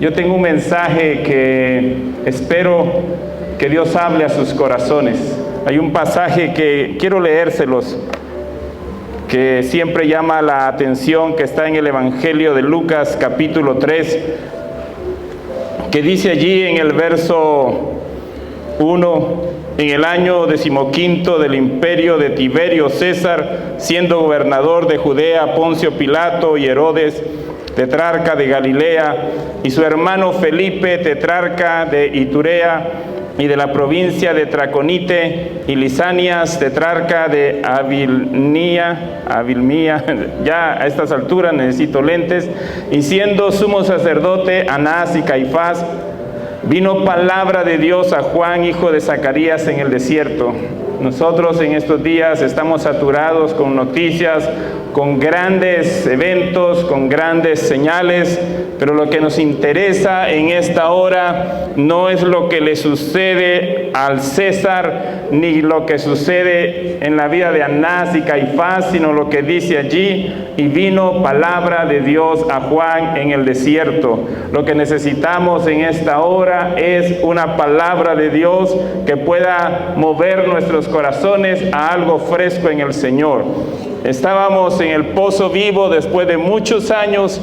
Yo tengo un mensaje que espero que Dios hable a sus corazones. Hay un pasaje que quiero leérselos, que siempre llama la atención, que está en el Evangelio de Lucas, capítulo 3, que dice allí en el verso 1: en el año 15 del imperio de Tiberio César, siendo gobernador de Judea, Poncio Pilato y Herodes, tetrarca de Galilea, y su hermano Felipe, tetrarca de Iturea y de la provincia de Traconite, y Lisanias, tetrarca de Abilimía, ya a estas alturas necesito lentes, y siendo sumo sacerdote Anás y Caifás, vino palabra de Dios a Juan, hijo de Zacarías, en el desierto. Nosotros en estos días estamos saturados con noticias, con grandes eventos, con grandes señales, pero lo que nos interesa en esta hora no es lo que le sucede al César, ni lo que sucede en la vida de Anás y Caifás, sino lo que dice allí: y vino palabra de Dios a Juan en el desierto. Lo que necesitamos en esta hora es una palabra de Dios que pueda mover nuestros corazones a algo fresco en el Señor. Estábamos en el Pozo Vivo después de muchos años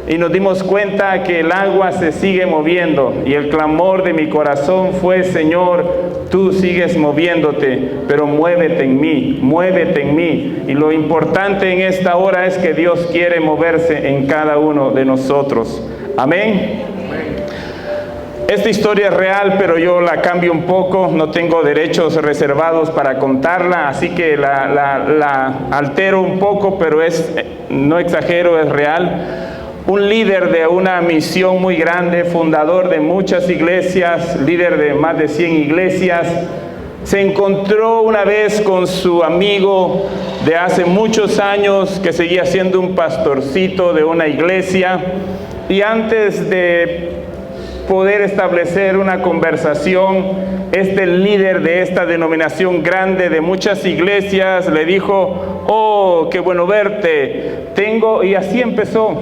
y nos dimos cuenta que el agua se sigue moviendo, y el clamor de mi corazón fue: Señor, tú sigues moviéndote, pero muévete en mí, muévete en mí. Y lo importante en esta hora es que Dios quiere moverse en cada uno de nosotros. Amén. Esta historia es real, pero yo la cambio un poco, no tengo derechos reservados para contarla, así que la altero un poco, pero no exagero, es real. Un líder de una misión muy grande, fundador de muchas iglesias, líder de más de 100 iglesias, se encontró una vez con su amigo de hace muchos años, que seguía siendo un pastorcito de una iglesia, y antes de poder establecer una conversación, este líder de esta denominación grande de muchas iglesias le dijo: oh, qué bueno verte, y así empezó: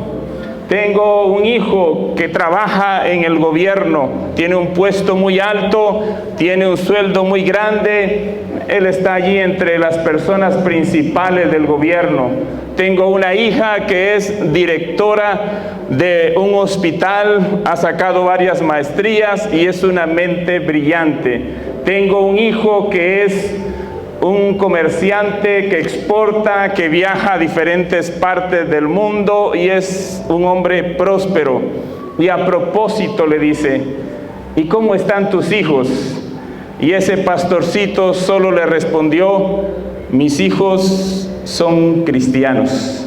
tengo un hijo que trabaja en el gobierno, tiene un puesto muy alto, tiene un sueldo muy grande, él está allí entre las personas principales del gobierno. Tengo una hija que es directora de un hospital, ha sacado varias maestrías y es una mente brillante. Tengo un hijo que es un comerciante que exporta, que viaja a diferentes partes del mundo y es un hombre próspero. Y a propósito le dice: ¿y cómo están tus hijos? Y ese pastorcito solo le respondió: mis hijos son cristianos.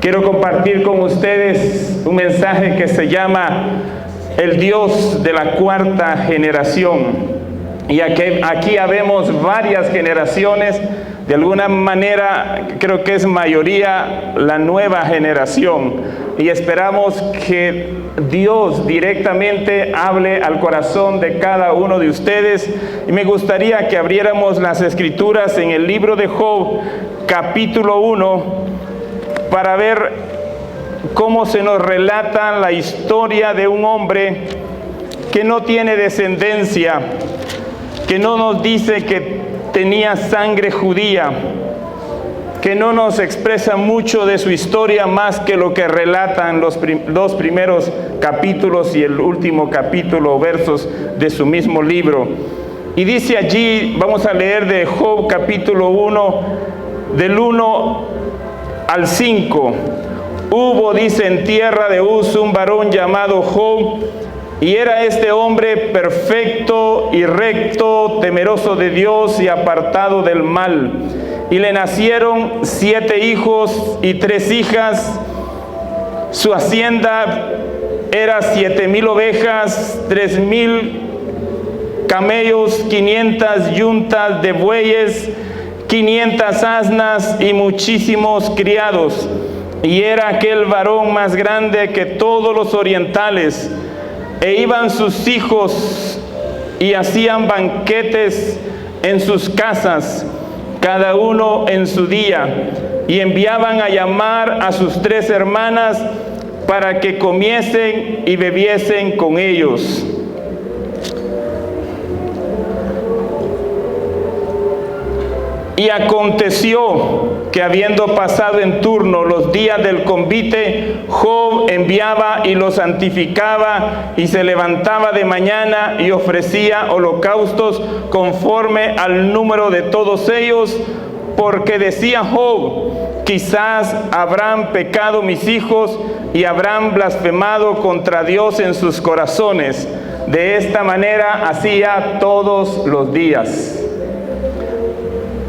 Quiero compartir con ustedes un mensaje que se llama El Dios de la cuarta generación. Y aquí habemos varias generaciones, de alguna manera creo que es mayoría la nueva generación, y esperamos que Dios directamente hable al corazón de cada uno de ustedes. Y me gustaría que abriéramos las escrituras en el libro de Job, capítulo 1, para ver cómo se nos relata la historia de un hombre que no tiene descendencia, que no nos dice que tenía sangre judía, que no nos expresa mucho de su historia más que lo que relatan los dos primeros capítulos y el último capítulo, versos de su mismo libro. Y dice allí, vamos a leer de Job capítulo 1, del 1 al 5. Hubo, dice, en tierra de Uz un varón llamado Job, y era este hombre perfecto y recto, temeroso de Dios y apartado del mal. Y le nacieron 7 hijos y 3 hijas. Su hacienda era 7,000 ovejas, 3,000 camellos, 500 yuntas de bueyes, 500 asnas y muchísimos criados. Y era aquel varón más grande que todos los orientales. E iban sus hijos y hacían banquetes en sus casas, cada uno en su día, y enviaban a llamar a sus 3 hermanas para que comiesen y bebiesen con ellos. Y aconteció que habiendo pasado en turno los días del convite, Job enviaba y los santificaba y se levantaba de mañana y ofrecía holocaustos conforme al número de todos ellos, porque decía Job: quizás habrán pecado mis hijos y habrán blasfemado contra Dios en sus corazones. De esta manera hacía todos los días.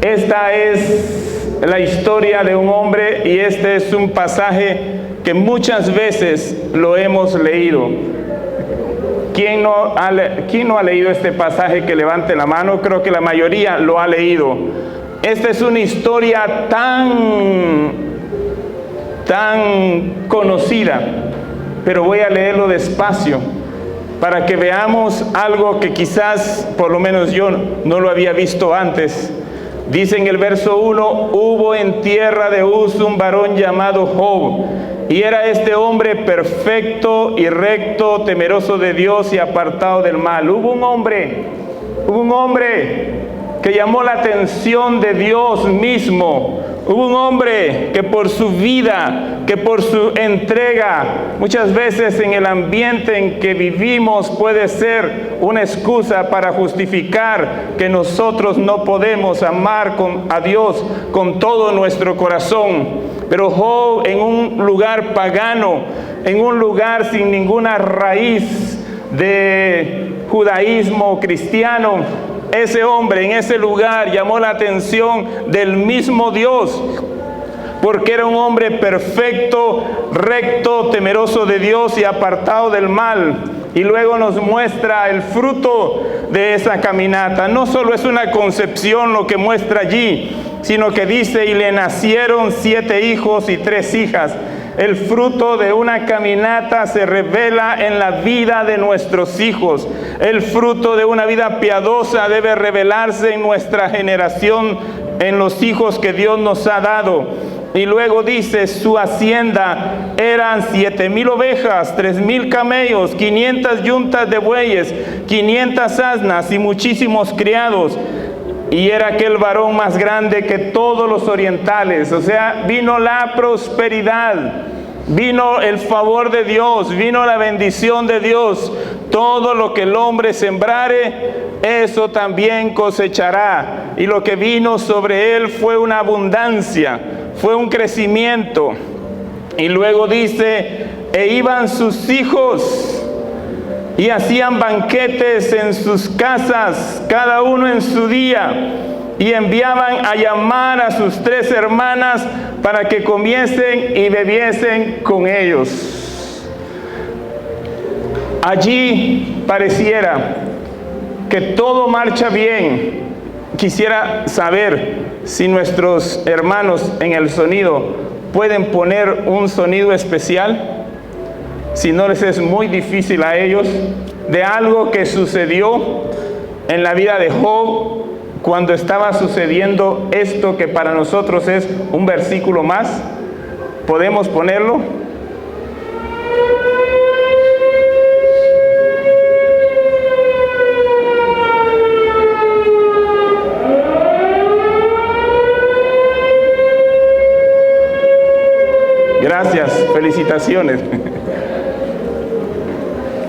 Esta es la historia de un hombre y este es un pasaje que muchas veces lo hemos leído. ¿Quién no ha leído este pasaje? Que levante la mano. Creo que la mayoría lo ha leído. Esta es una historia tan conocida, pero voy a leerlo despacio para que veamos algo que quizás, por lo menos yo no lo había visto antes. Dice en el verso 1: hubo en tierra de Uz un varón llamado Job, y era este hombre perfecto y recto, temeroso de Dios y apartado del mal. Hubo un hombre que llamó la atención de Dios mismo. Hubo un hombre que por su vida, que por su entrega, muchas veces en el ambiente en que vivimos puede ser una excusa para justificar que nosotros no podemos amar a Dios con todo nuestro corazón. Pero Job, en un lugar pagano, en un lugar sin ninguna raíz de judaísmo cristiano, ese hombre en ese lugar llamó la atención del mismo Dios, porque era un hombre perfecto, recto, temeroso de Dios y apartado del mal. Y luego nos muestra el fruto de esa caminata. No solo es una concepción lo que muestra allí, sino que dice: y le nacieron 7 hijos y 3 hijas. El fruto de una caminata se revela en la vida de nuestros hijos. El fruto de una vida piadosa debe revelarse en nuestra generación, en los hijos que Dios nos ha dado. Y luego dice: su hacienda eran 7,000 ovejas, 3,000 camellos, 500 yuntas de bueyes, 500 asnas y muchísimos criados. Y era aquel varón más grande que todos los orientales. O sea, vino la prosperidad, vino el favor de Dios, vino la bendición de Dios. Todo lo que el hombre sembrare, eso también cosechará. Y lo que vino sobre él fue una abundancia, fue un crecimiento. Y luego dice: e iban sus hijos y hacían banquetes en sus casas, cada uno en su día, y enviaban a llamar a sus 3 hermanas para que comiesen y bebiesen con ellos. Allí pareciera que todo marcha bien. Quisiera saber si nuestros hermanos en el sonido pueden poner un sonido especial. Si no les es muy difícil a ellos, de algo que sucedió en la vida de Job cuando estaba sucediendo esto que para nosotros es un versículo más. ¿Podemos ponerlo? Gracias, felicitaciones.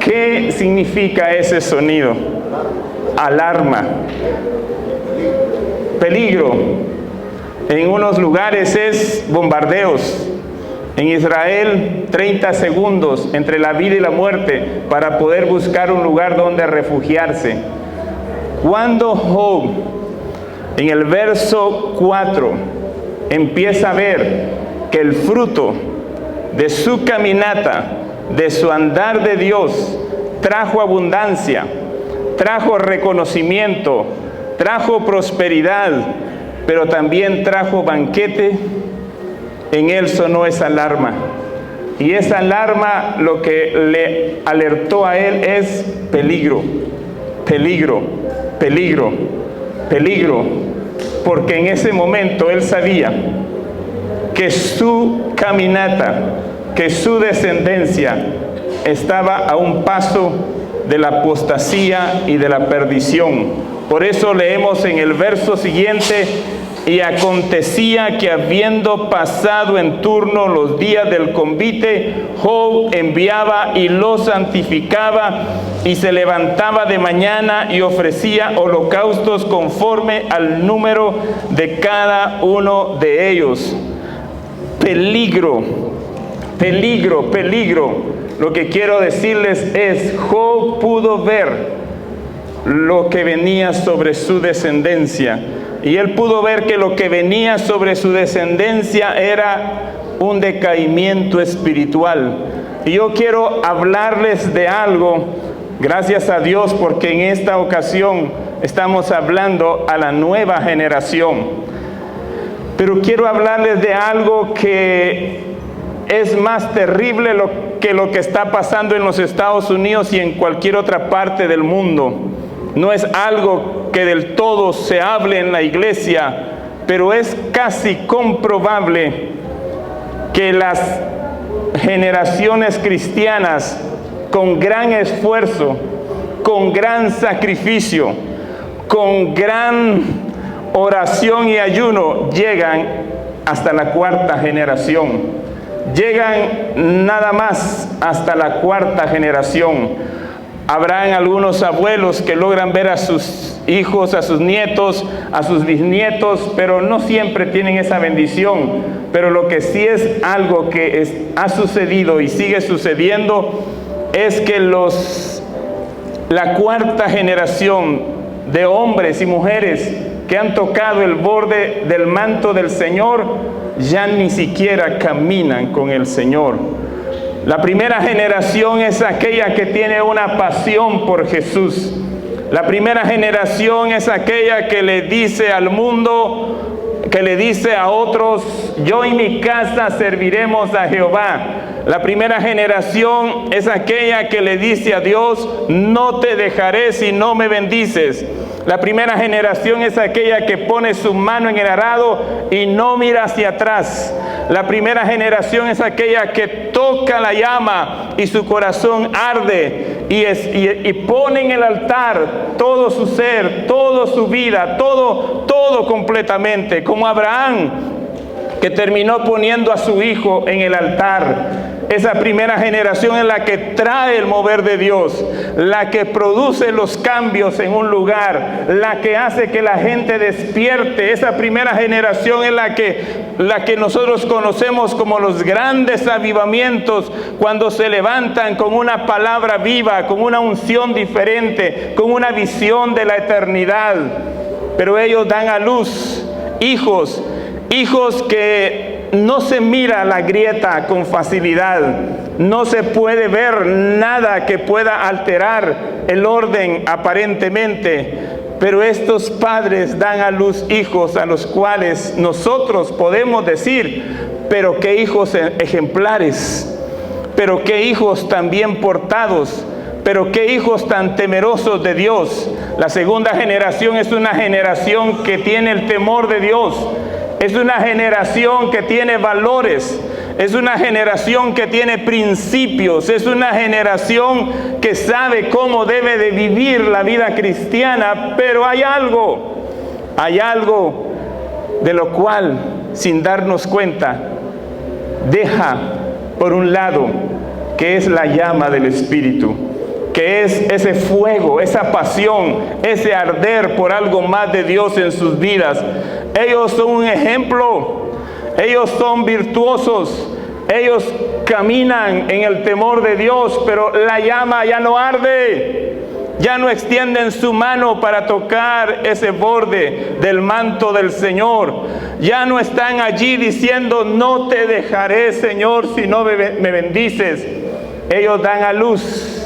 ¿Qué significa ese sonido? Alarma. Peligro. En unos lugares es bombardeos. En Israel, 30 segundos entre la vida y la muerte para poder buscar un lugar donde refugiarse. Cuando Job, en el verso 4, empieza a ver que el fruto de su caminata, de su andar de Dios, trajo abundancia, trajo reconocimiento, trajo prosperidad, pero también trajo banquete, en él sonó esa alarma. Y esa alarma lo que le alertó a él es peligro, peligro, peligro, peligro, porque en ese momento él sabía que su caminata, que su descendencia estaba a un paso de la apostasía y de la perdición. Por eso leemos en el verso siguiente: y acontecía que habiendo pasado en turno los días del convite, Job enviaba y los santificaba, y se levantaba de mañana y ofrecía holocaustos conforme al número de cada uno de ellos. Peligro, peligro, peligro. Lo que quiero decirles es: Job pudo ver lo que venía sobre su descendencia. Y él pudo ver que lo que venía sobre su descendencia era un decaimiento espiritual. Y yo quiero hablarles de algo, gracias a Dios, porque en esta ocasión estamos hablando a la nueva generación. Pero quiero hablarles de algo que es más terrible que lo que está pasando en los Estados Unidos y en cualquier otra parte del mundo. No es algo que del todo se hable en la iglesia, pero es casi comprobable que las generaciones cristianas, con gran esfuerzo, con gran sacrificio, con gran oración y ayuno, llegan hasta la cuarta generación. Llegan nada más hasta la cuarta generación. Habrán algunos abuelos que logran ver a sus hijos, a sus nietos, a sus bisnietos, pero no siempre tienen esa bendición. Pero lo que sí es algo que ha sucedido y sigue sucediendo es que la cuarta generación de hombres y mujeres que han tocado el borde del manto del Señor ya ni siquiera caminan con el Señor. La primera generación es aquella que tiene una pasión por Jesús. La primera generación es aquella que le dice al mundo, que le dice a otros: yo y mi casa serviremos a Jehová. La primera generación es aquella que le dice a Dios: no te dejaré si no me bendices. La primera generación es aquella que pone su mano en el arado y no mira hacia atrás. La primera generación es aquella que toca la llama y su corazón arde y pone en el altar todo su ser, toda su vida, todo completamente, como Abraham, que terminó poniendo a su hijo en el altar. Esa primera generación es la que trae el mover de Dios, la que produce los cambios en un lugar, la que hace que la gente despierte. Esa primera generación es la que nosotros conocemos como los grandes avivamientos, cuando se levantan con una palabra viva, con una unción diferente, con una visión de la eternidad. Pero ellos dan a luz hijos que no se mira la grieta con facilidad, no se puede ver nada que pueda alterar el orden aparentemente, pero estos padres dan a luz hijos a los cuales nosotros podemos decir: pero qué hijos ejemplares, pero qué hijos tan bien portados, pero qué hijos tan temerosos de Dios. La segunda generación es una generación que tiene el temor de Dios. Es una generación que tiene valores, es una generación que tiene principios, es una generación que sabe cómo debe de vivir la vida cristiana, pero hay algo de lo cual, sin darnos cuenta, deja por un lado, que es la llama del Espíritu, que es ese fuego, esa pasión, ese arder por algo más de Dios en sus vidas. Ellos son un ejemplo, ellos son virtuosos, ellos caminan en el temor de Dios, pero la llama ya no arde, ya no extienden su mano para tocar ese borde del manto del Señor, ya no están allí diciendo: no te dejaré, Señor, si no me bendices. Ellos dan a luz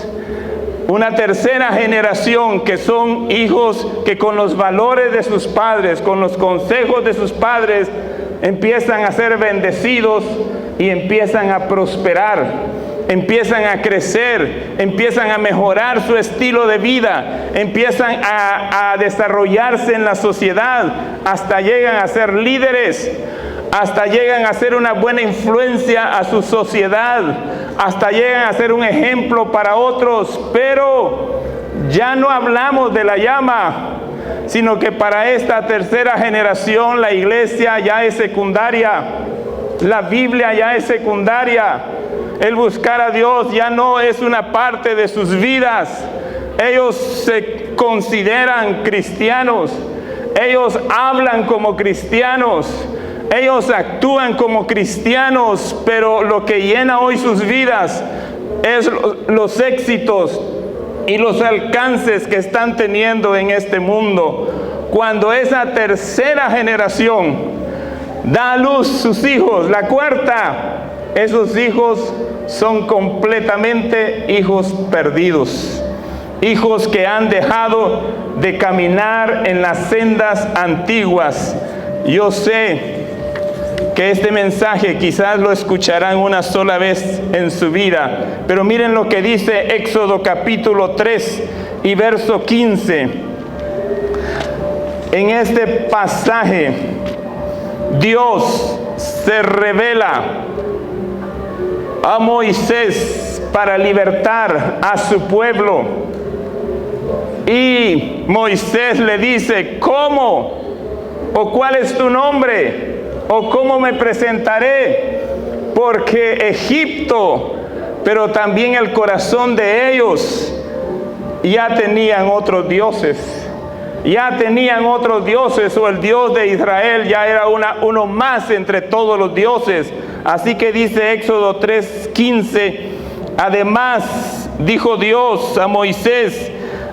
una tercera generación, que son hijos que con los valores de sus padres, con los consejos de sus padres, empiezan a ser bendecidos y empiezan a prosperar, empiezan a crecer, empiezan a mejorar su estilo de vida, empiezan a desarrollarse en la sociedad, hasta llegan a ser líderes, hasta llegan a ser una buena influencia a su sociedad, hasta llegan a ser un ejemplo para otros, pero ya no hablamos de la llama, sino que para esta tercera generación la iglesia ya es secundaria, la Biblia ya es secundaria, el buscar a Dios ya no es una parte de sus vidas. Ellos se consideran cristianos, ellos hablan como cristianos, ellos actúan como cristianos, pero lo que llena hoy sus vidas es los éxitos y los alcances que están teniendo en este mundo. Cuando esa tercera generación da a luz sus hijos, la cuarta, esos hijos son completamente hijos perdidos, hijos que han dejado de caminar en las sendas antiguas. Yo sé que este mensaje quizás lo escucharán una sola vez en su vida, pero miren lo que dice Éxodo capítulo 3 y verso 15. En este pasaje Dios se revela a Moisés para libertar a su pueblo, y Moisés le dice: ¿cómo? ¿O cuál es tu nombre? ¿O cómo me presentaré? Porque Egipto, pero también el corazón de ellos, ya tenían otros dioses. Ya tenían otros dioses, o el Dios de Israel ya era uno más entre todos los dioses. Así que dice Éxodo 3:15, además dijo Dios a Moisés: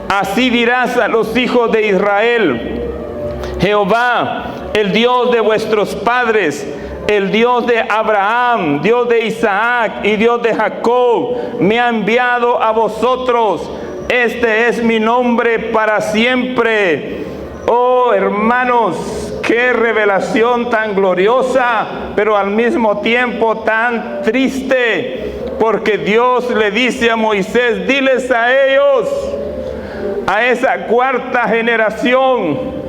así dirás a los hijos de Israel: Jehová, el Dios de vuestros padres, el Dios de Abraham, Dios de Isaac y Dios de Jacob, me ha enviado a vosotros. Este es mi nombre para siempre. Oh, hermanos, qué revelación tan gloriosa, pero al mismo tiempo tan triste, porque Dios le dice a Moisés: diles a ellos, a esa cuarta generación,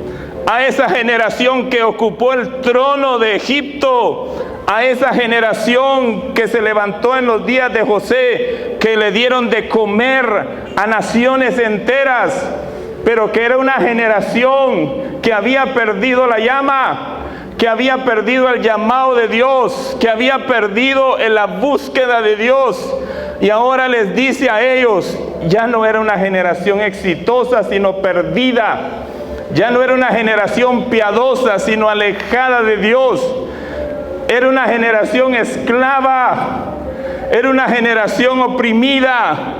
a esa generación que ocupó el trono de Egipto, a esa generación que se levantó en los días de José, que le dieron de comer a naciones enteras, pero que era una generación que había perdido la llama, que había perdido el llamado de Dios, que había perdido en la búsqueda de Dios. Y ahora les dice a ellos: ya no era una generación exitosa, sino perdida. Ya no era una generación piadosa, sino alejada de Dios. Era una generación esclava, era una generación oprimida.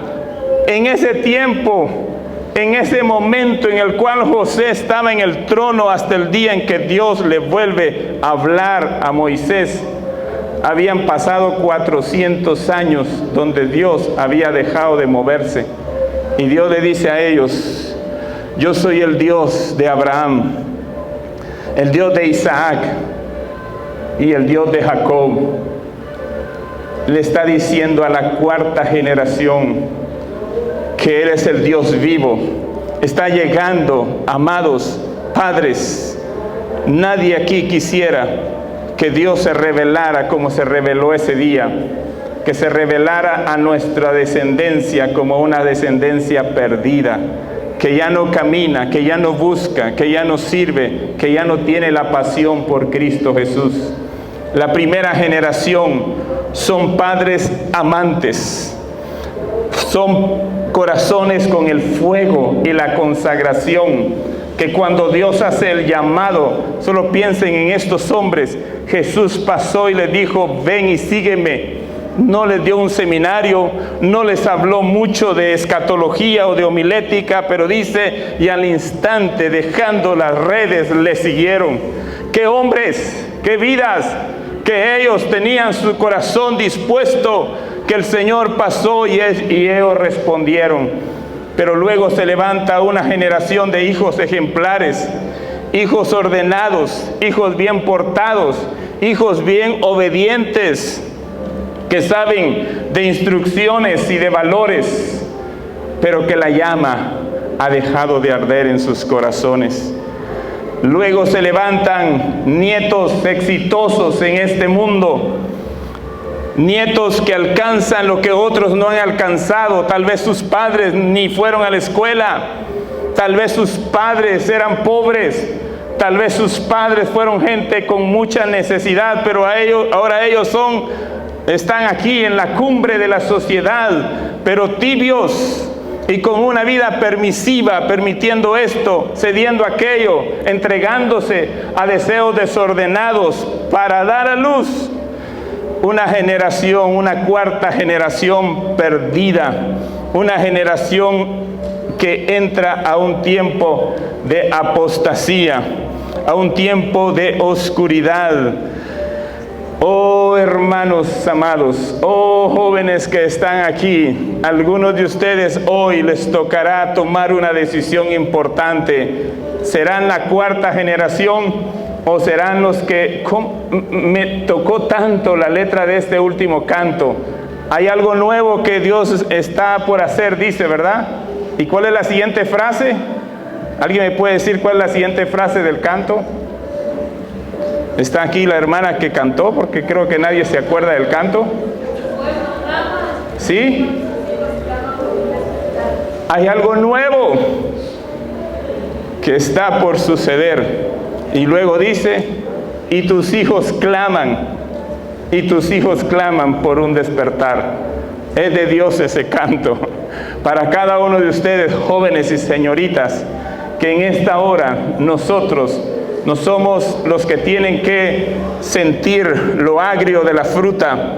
En ese tiempo, en ese momento en el cual José estaba en el trono, hasta el día en que Dios le vuelve a hablar a Moisés, habían pasado 400 años donde Dios había dejado de moverse. Y Dios le dice a ellos: yo soy el Dios de Abraham, el Dios de Isaac y el Dios de Jacob. Le está diciendo a la cuarta generación que eres el Dios vivo. Está llegando, amados padres. Nadie aquí quisiera que Dios se revelara como se reveló ese día, que se revelara a nuestra descendencia como una descendencia perdida, que ya no camina, que ya no busca, que ya no sirve, que ya no tiene la pasión por Cristo Jesús. La primera generación son padres amantes, son corazones con el fuego y la consagración, que cuando Dios hace el llamado, solo piensen en estos hombres. Jesús pasó y les dijo: ven y sígueme. No les dio un seminario, no les habló mucho de escatología o de homilética, pero dice: y al instante, dejando las redes, le siguieron. ¡Qué hombres, qué vidas! Que ellos tenían su corazón dispuesto, que el Señor pasó y ellos respondieron. Pero luego se levanta una generación de hijos ejemplares, hijos ordenados, hijos bien portados, hijos bien obedientes, que saben de instrucciones y de valores, pero que la llama ha dejado de arder en sus corazones. Luego se levantan nietos exitosos en este mundo. Nietos que alcanzan lo que otros no han alcanzado. Tal vez sus padres ni fueron a la escuela. Tal vez sus padres eran pobres. Tal vez sus padres fueron gente con mucha necesidad, pero ahora ellos están aquí en la cumbre de la sociedad, pero tibios y con una vida permisiva, permitiendo esto, cediendo aquello, entregándose a deseos desordenados para dar a luz una generación, una cuarta generación perdida, una generación que entra a un tiempo de apostasía, a un tiempo de oscuridad. Oh hermanos amados, oh jóvenes que están aquí, algunos de ustedes hoy les tocará tomar una decisión importante. ¿Serán la cuarta generación o serán los que... Me tocó tanto la letra de este último canto. Hay algo nuevo que Dios está por hacer, dice, ¿verdad? ¿Y cuál es la siguiente frase? ¿Alguien me puede decir cuál es la siguiente frase del canto? Está aquí la hermana que cantó, porque creo que nadie se acuerda del canto. ¿Sí? Hay algo nuevo que está por suceder. Y luego dice, y tus hijos claman por un despertar. Es de Dios ese canto. Para cada uno de ustedes, jóvenes y señoritas, que en esta hora nosotros no somos los que tienen que sentir lo agrio de la fruta,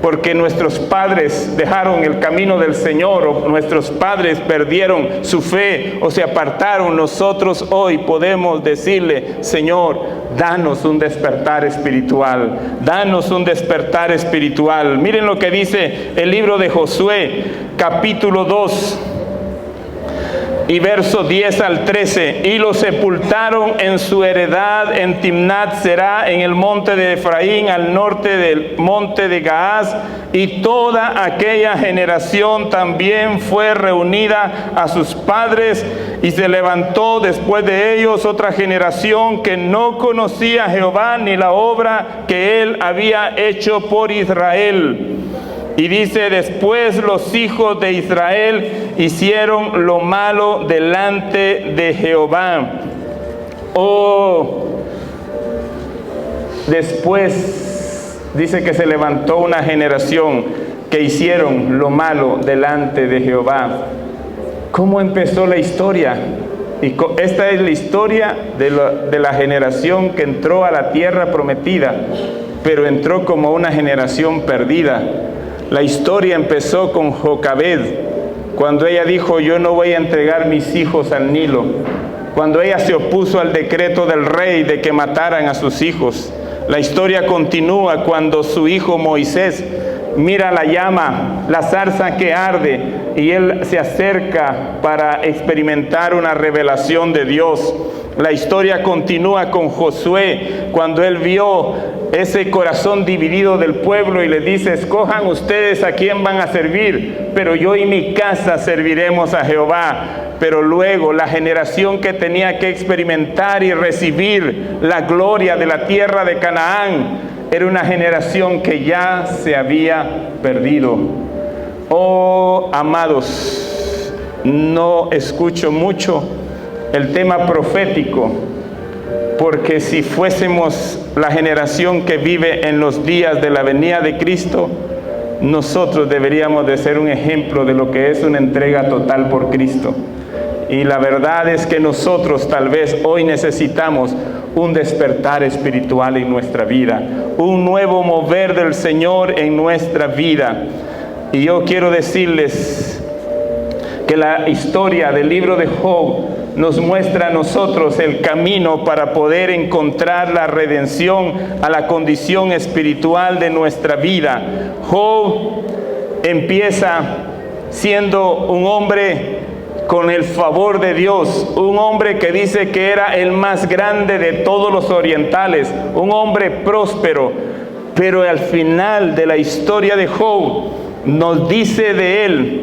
porque nuestros padres dejaron el camino del Señor, o nuestros padres perdieron su fe o se apartaron. Nosotros hoy podemos decirle, Señor, danos un despertar espiritual, danos un despertar espiritual. Miren lo que dice el libro de Josué, capítulo 2. Y verso 10 al 13, y lo sepultaron en su heredad en Timnat Será, en el monte de Efraín, al norte del monte de Gaaz, y toda aquella generación también fue reunida a sus padres, y se levantó después de ellos otra generación que no conocía a Jehová ni la obra que él había hecho por Israel. Y dice, después los hijos de Israel hicieron lo malo delante de Jehová. Después dice que se levantó una generación que hicieron lo malo delante de Jehová. ¿Cómo empezó la historia? Y esta es la historia de la generación que entró a la tierra prometida, pero entró como una generación perdida. La historia empezó con Jocabed, cuando ella dijo, yo no voy a entregar mis hijos al Nilo. Cuando ella se opuso al decreto del rey de que mataran a sus hijos. La historia continúa cuando su hijo Moisés mira la llama, la zarza que arde, y él se acerca para experimentar una revelación de Dios. La historia continúa con Josué, cuando él vio ese corazón dividido del pueblo y le dice, escojan ustedes a quién van a servir, pero yo y mi casa serviremos a Jehová. Pero luego la generación que tenía que experimentar y recibir la gloria de la tierra de Canaán era una generación que ya se había perdido. Oh, amados, no escucho mucho el tema profético, porque si fuésemos la generación que vive en los días de la venida de Cristo, nosotros deberíamos de ser un ejemplo de lo que es una entrega total por Cristo. Y la verdad es que nosotros tal vez hoy necesitamos un despertar espiritual en nuestra vida, un nuevo mover del Señor en nuestra vida. Y yo quiero decirles que la historia del libro de Job nos muestra a nosotros el camino para poder encontrar la redención a la condición espiritual de nuestra vida. Job empieza siendo un hombre con el favor de Dios, un hombre que dice que era el más grande de todos los orientales, un hombre próspero, pero al final de la historia de Job nos dice de él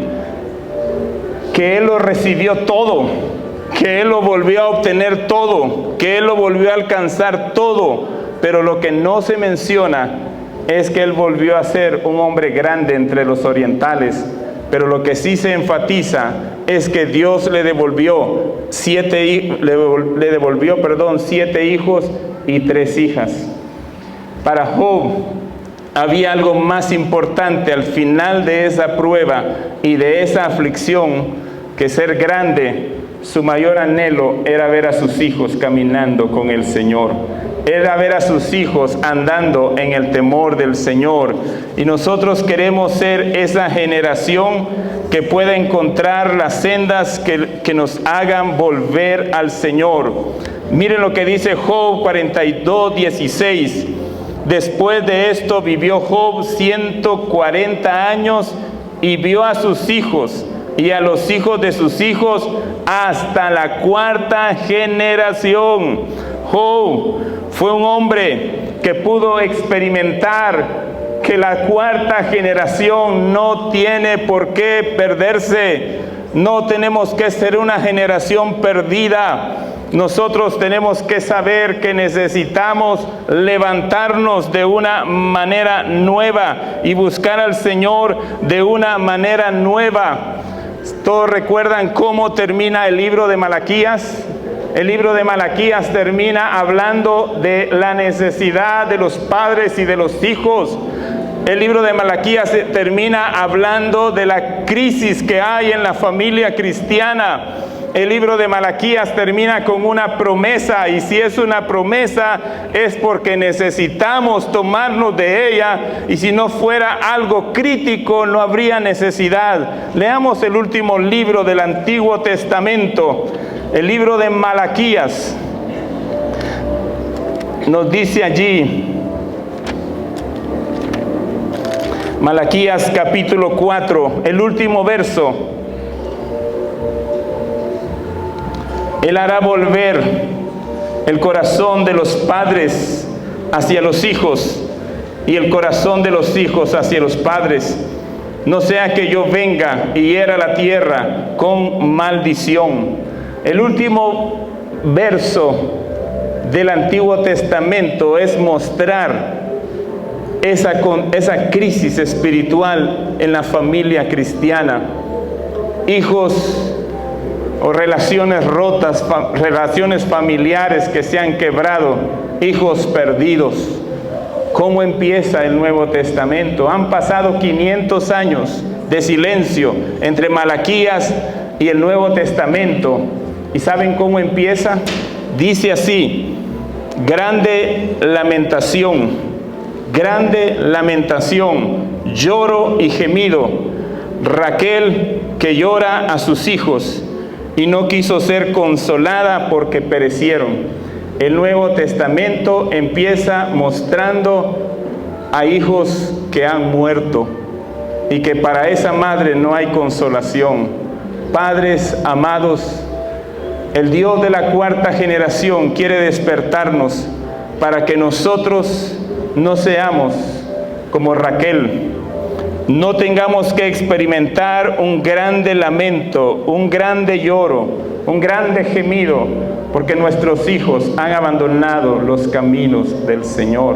que él lo recibió todo, que él lo volvió a obtener todo, que él lo volvió a alcanzar todo, pero lo que no se menciona es que él volvió a ser un hombre grande entre los orientales. Pero lo que sí se enfatiza es que Dios le devolvió 7 hijos y 3 hijas. Para Job había algo más importante al final de esa prueba y de esa aflicción que ser grande. Su mayor anhelo era ver a sus hijos caminando con el Señor. Era ver a sus hijos andando en el temor del Señor. Y nosotros queremos ser esa generación que pueda encontrar las sendas que nos hagan volver al Señor. Miren lo que dice Job 42:16. Después de esto vivió Job 140 años y vio a sus hijos y a los hijos de sus hijos hasta la 4ª generación. Job fue un hombre que pudo experimentar que la 4ª generación no tiene por qué perderse. No tenemos que ser una generación perdida. Nosotros tenemos que saber que necesitamos levantarnos de una manera nueva y buscar al Señor de una manera nueva. ¿Todos recuerdan cómo termina el libro de Malaquías? El libro de Malaquías termina hablando de la necesidad de los padres y de los hijos. El libro de Malaquías termina hablando de la crisis que hay en la familia cristiana. El libro de Malaquías termina con una promesa, y si es una promesa es porque necesitamos tomarnos de ella, y si no fuera algo crítico no habría necesidad. Leamos el último libro del Antiguo Testamento, el libro de Malaquías. Nos dice allí, Malaquías capítulo 4, el último verso. Él hará volver el corazón de los padres hacia los hijos y el corazón de los hijos hacia los padres. No sea que yo venga y hiera la tierra con maldición. El último verso del Antiguo Testamento es mostrar esa crisis espiritual en la familia cristiana. Hijos o relaciones rotas, relaciones familiares que se han quebrado, hijos perdidos. ¿Cómo empieza el Nuevo Testamento? Han pasado 500 años de silencio entre Malaquías y el Nuevo Testamento. ¿Y saben cómo empieza? Dice así: grande lamentación, lloro y gemido. Raquel que llora a sus hijos y no quiso ser consolada porque perecieron. El Nuevo Testamento empieza mostrando a hijos que han muerto y que para esa madre no hay consolación. Padres amados, el Dios de la 4ª generación quiere despertarnos para que nosotros no seamos como Raquel. No tengamos que experimentar un grande lamento, un grande lloro, un grande gemido, porque nuestros hijos han abandonado los caminos del Señor.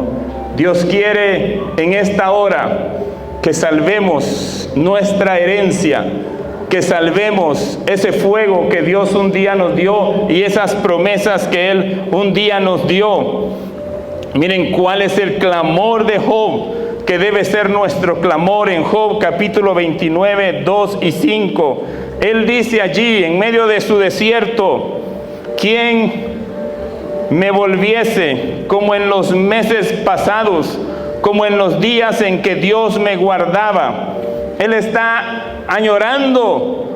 Dios quiere en esta hora que salvemos nuestra herencia, que salvemos ese fuego que Dios un día nos dio y esas promesas que Él un día nos dio. Miren cuál es el clamor de Job, que debe ser nuestro clamor en Job capítulo 29, 2 y 5. Él dice allí, en medio de su desierto: ¿quién me volviese como en los meses pasados, como en los días en que Dios me guardaba? Él está añorando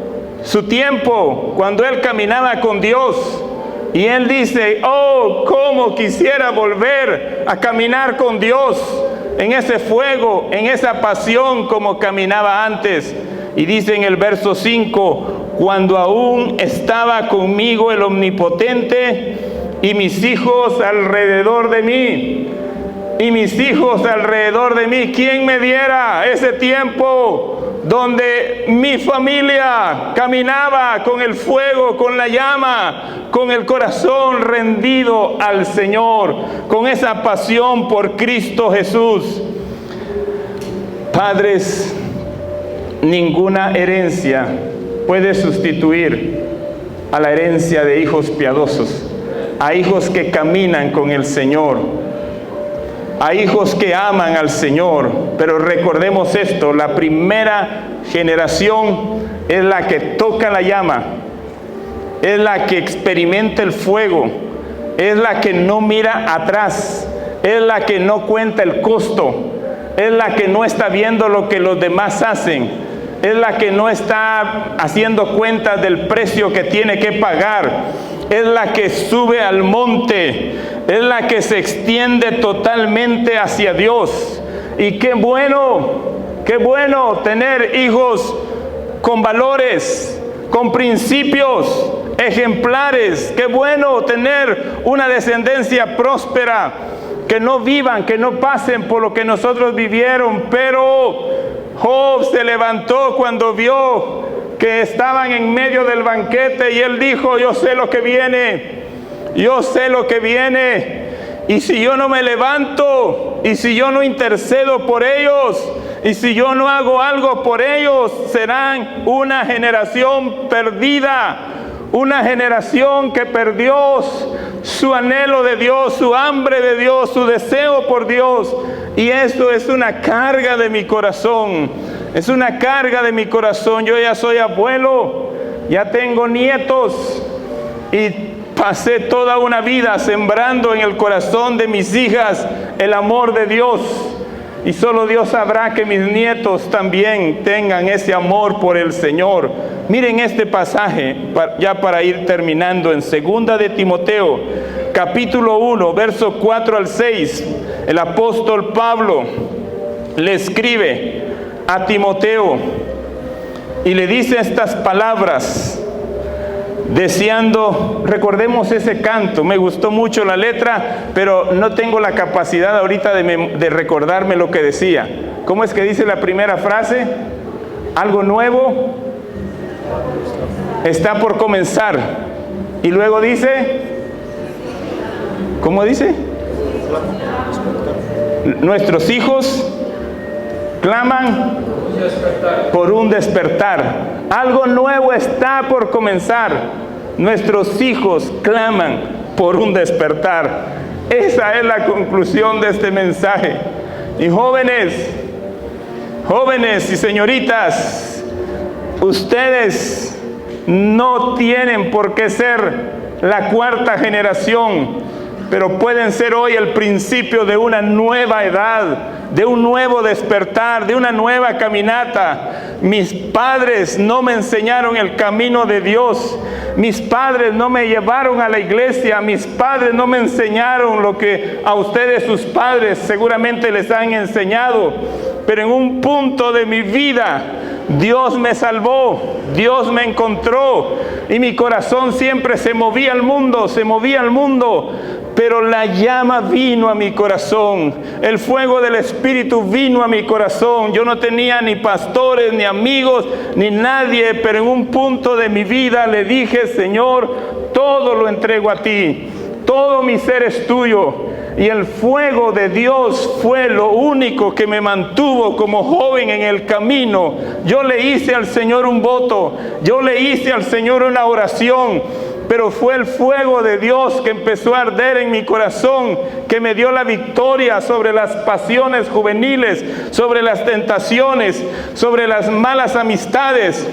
su tiempo cuando él caminaba con Dios. Y él dice: oh, cómo quisiera volver a caminar con Dios, en ese fuego, en esa pasión como caminaba antes. Y dice en el verso 5: cuando aún estaba conmigo el Omnipotente y mis hijos alrededor de mí. Y mis hijos alrededor de mí. ¿Quién me diera ese tiempo donde mi familia caminaba con el fuego, con la llama, con el corazón rendido al Señor, con esa pasión por Cristo Jesús. Padres, ninguna herencia puede sustituir a la herencia de hijos piadosos, a hijos que caminan con el Señor, a hijos que aman al Señor. Pero recordemos esto: la primera generación es la que toca la llama, es la que experimenta el fuego, es la que no mira atrás, es la que no cuenta el costo, es la que no está viendo lo que los demás hacen, es la que no está haciendo cuentas del precio que tiene que pagar, es la que sube al monte, es la que se extiende totalmente hacia Dios. Y qué bueno tener hijos con valores, con principios ejemplares. Qué bueno tener una descendencia próspera, que no vivan, que no pasen por lo que nosotros vivieron. Pero Job se levantó cuando vio que estaban en medio del banquete y él dijo: yo sé lo que viene, yo sé lo que viene. Y si yo no me levanto, y si yo no intercedo por ellos, y si yo no hago algo por ellos, serán una generación perdida, una generación que perdió su anhelo de Dios, su hambre de Dios, su deseo por Dios. Y eso es una carga de mi corazón, es una carga de mi corazón. Yo ya soy abuelo, ya tengo nietos, y pasé toda una vida sembrando en el corazón de mis hijas el amor de Dios. Y solo Dios sabrá que mis nietos también tengan ese amor por el Señor. Miren este pasaje, ya para ir terminando, en 2 de Timoteo, capítulo 1, versos 4 al 6. El apóstol Pablo le escribe a Timoteo y le dice estas palabras, deseando, recordemos ese canto, me gustó mucho la letra, pero no tengo la capacidad ahorita de recordarme lo que decía. ¿Cómo es que dice la primera frase? Algo nuevo está por comenzar. Y luego dice, ¿cómo dice? Nuestros hijos claman por un despertar. Algo nuevo está por comenzar. Nuestros hijos claman por un despertar. Esa es la conclusión de este mensaje. Y jóvenes y señoritas, ustedes no tienen por qué ser la cuarta generación, pero pueden ser hoy el principio de una nueva edad, de un nuevo despertar, de una nueva caminata. Mis padres no me enseñaron el camino de Dios. Mis padres no me llevaron a la iglesia. Mis padres no me enseñaron lo que a ustedes, sus padres, seguramente les han enseñado. Pero en un punto de mi vida, Dios me salvó, Dios me encontró, y mi corazón siempre se movía al mundo, pero la llama vino a mi corazón, el fuego del Espíritu vino a mi corazón. Yo no tenía ni pastores, ni amigos, ni nadie, pero en un punto de mi vida le dije: Señor, todo lo entrego a ti, todo mi ser es tuyo. Y el fuego de Dios fue lo único que me mantuvo como joven en el camino. Yo le hice al Señor un voto, yo le hice al Señor una oración, pero fue el fuego de Dios que empezó a arder en mi corazón, que me dio la victoria sobre las pasiones juveniles, sobre las tentaciones, sobre las malas amistades.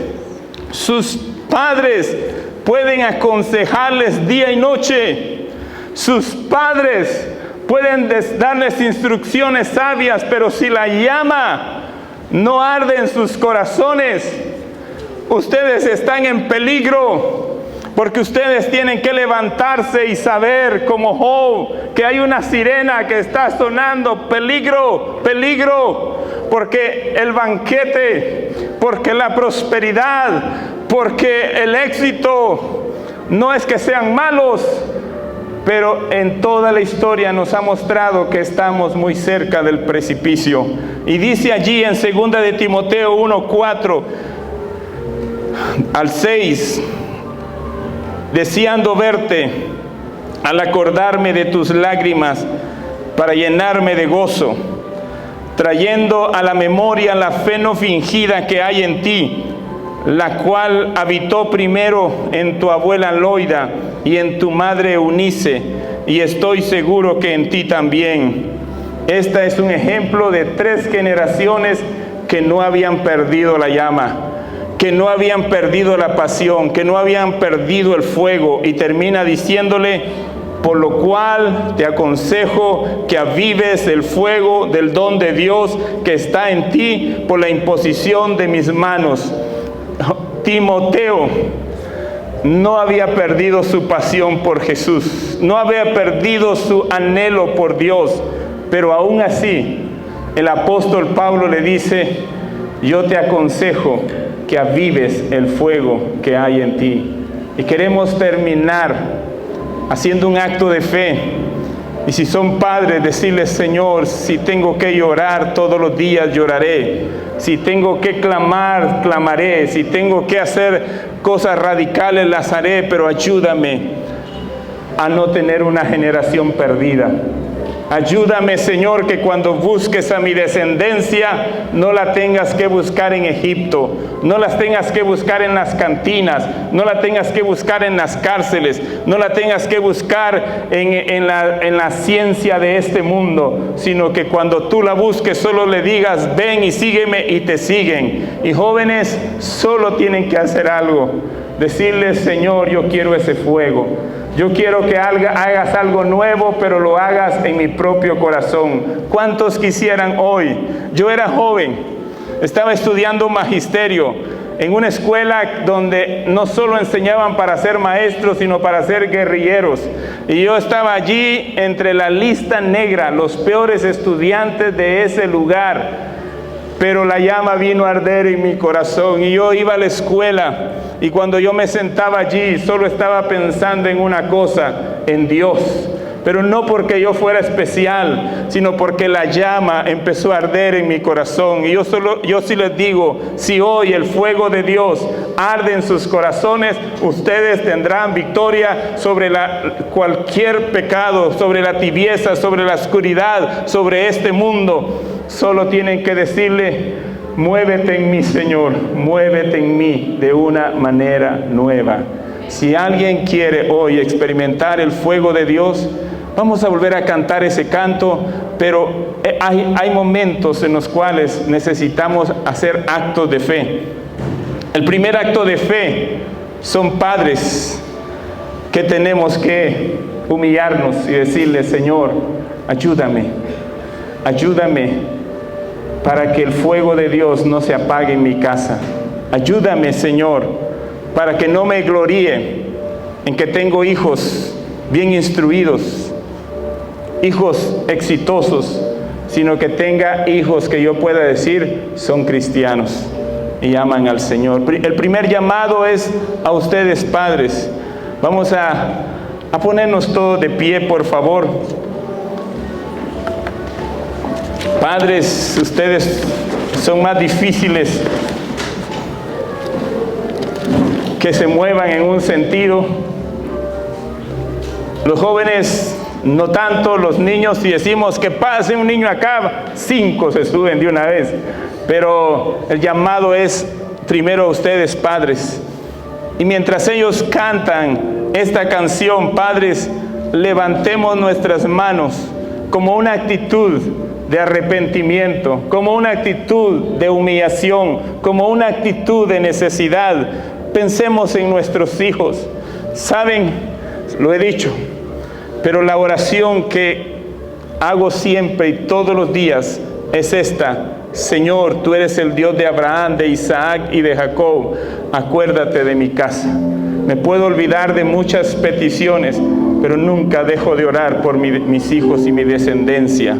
Sus padres pueden aconsejarles día y noche. Sus padres pueden darles instrucciones sabias, pero si la llama no arde en sus corazones, ustedes están en peligro, porque ustedes tienen que levantarse y saber, como Job, que hay una sirena que está sonando. Peligro, peligro, porque el banquete, porque la prosperidad, porque el éxito no es que sean malos, pero en toda la historia nos ha mostrado que estamos muy cerca del precipicio. Y dice allí en 2 de Timoteo 1:4 al 6, deseando verte al acordarme de tus lágrimas para llenarme de gozo, trayendo a la memoria la fe no fingida que hay en ti, la cual habitó primero en tu abuela Loida y en tu madre Eunice, y estoy seguro que en ti también. Esta es un ejemplo de 3 generaciones que no habían perdido la llama, que no habían perdido la pasión, que no habían perdido el fuego, y termina diciéndole: por lo cual te aconsejo que avives el fuego del don de Dios que está en ti por la imposición de mis manos. Timoteo no había perdido su pasión por Jesús, no había perdido su anhelo por Dios, pero aún así el apóstol Pablo le dice: yo te aconsejo que avives el fuego que hay en ti. Y queremos terminar haciendo un acto de fe. Y si son padres, decirles: Señor, si tengo que llorar todos los días, lloraré. Si tengo que clamar, clamaré. Si tengo que hacer cosas radicales, las haré, pero ayúdame a no tener una generación perdida. Ayúdame, Señor, que cuando busques a mi descendencia, no la tengas que buscar en Egipto, no las tengas que buscar en las cantinas, no la tengas que buscar en las cárceles, no la tengas que buscar en la ciencia de este mundo, sino que cuando tú la busques, solo le digas: ven y sígueme, y te siguen. Y jóvenes solo tienen que hacer algo: decirle: Señor, yo quiero ese fuego. Yo quiero que hagas algo nuevo, pero lo hagas en mi propio corazón. ¿Cuántos quisieran hoy? Yo era joven, estaba estudiando magisterio en una escuela donde no solo enseñaban para ser maestros, sino para ser guerrilleros. Y yo estaba allí entre la lista negra, los peores estudiantes de ese lugar. Pero la llama vino a arder en mi corazón, y yo iba a la escuela, y cuando yo me sentaba allí solo estaba pensando en una cosa: en Dios. Pero no porque yo fuera especial, sino porque la llama empezó a arder en mi corazón. Y yo sí les digo: si hoy el fuego de Dios arde en sus corazones, ustedes tendrán victoria sobre cualquier pecado, sobre la tibieza, sobre la oscuridad, sobre este mundo. Solo tienen que decirle: muévete en mí, Señor, muévete en mí de una manera nueva. Si alguien quiere hoy experimentar el fuego de Dios, vamos a volver a cantar ese canto, pero hay momentos en los cuales necesitamos hacer actos de fe. El primer acto de fe son padres que tenemos que humillarnos y decirle: Señor, ayúdame, ayúdame para que el fuego de Dios no se apague en mi casa. Ayúdame, Señor, para que no me gloríe en que tengo hijos bien instruidos, hijos exitosos, sino que tenga hijos que yo pueda decir: son cristianos y aman al Señor. El primer llamado es a ustedes, padres. Vamos a ponernos todos de pie, por favor. Padres, ustedes son más difíciles que se muevan en un sentido. Los jóvenes no tanto, los niños, si decimos que pase un niño acá, 5 se suben de una vez. Pero el llamado es primero a ustedes, padres. Y mientras ellos cantan esta canción, padres, levantemos nuestras manos como una actitud de arrepentimiento, como una actitud de humillación, como una actitud de necesidad. Pensemos en nuestros hijos. Saben, lo he dicho, pero la oración que hago siempre y todos los días es esta: Señor, tú eres el Dios de Abraham, de Isaac y de Jacob. Acuérdate de mi casa. Me puedo olvidar de muchas peticiones, pero nunca dejo de orar por mis hijos y mi descendencia.